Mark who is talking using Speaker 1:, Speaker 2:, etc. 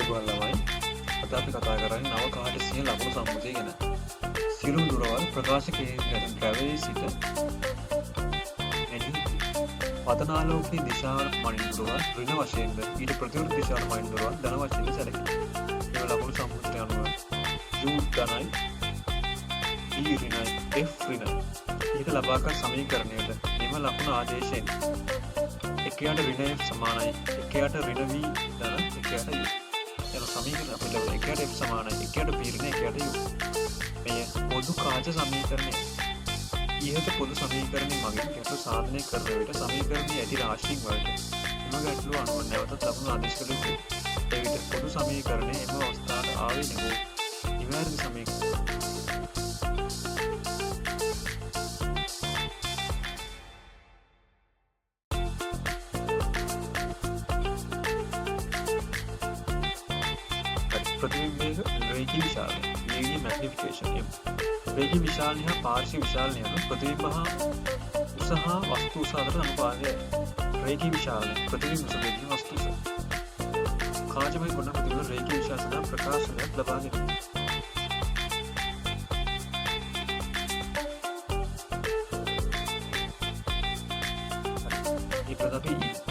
Speaker 1: අයිබෝන් ළමයි. අද අපි කතා කරන්නේ නව කාටසිය ලකුණු සම්මුතිය ගැන. සියලුම දුරවල් ප්‍රකාශ කේන්ද්‍රයෙන් පැවැදී සිට පතනාලෝකයේ දිශාවට මනින දුරවල් ඍණ වශයෙන්ද ඊට ප්‍රතිවිරුද්ධ දිශාවට මනින දුරවල් ධන වශයෙන්ද සැලකේ. මේ ලකුණු සම්මුතියට අනුව u ධනයි e ඍණයි f ඍණයි ඊට ලබාගත් සමීකරණයට මෙම ලකුණු ආදේශයෙන් එකයට ඍණ f සමානයි එකයට ඍණ v ධන එකයට u. එන සමීකරණ අපිට ලැබෙන එකයට f සමානයි එකයට p ඍණ එකයට u. මෙය පොදු කාච සමීකරණය. ඉහත පොදු සමීකරණය මගින් ගැටලු සාධනය කරන විට සමීකරණයේ ඇති රාශීන් වලට එම ගැටලුව අනුව නැවතත් ලකුණු ආදේශ කළ යුතුයි. එවිට පොදු සමීකරණය එම අවස්ථාවට ආවේ නෙවෙයි. නිවැරදි සමීකරණය प्रतिबिंब रेखी विशाल रेखी मैग्निफिकेशन रेखी विशाल पार्श्व विशाल प्रतिबिंब उस वस्तु अतर अनुपाते रेखी विशाल प्रतिबिंब रेखी वस्तु काचमय प्रतिबिंब रेखी विशाल प्रकाश लभागे प्रति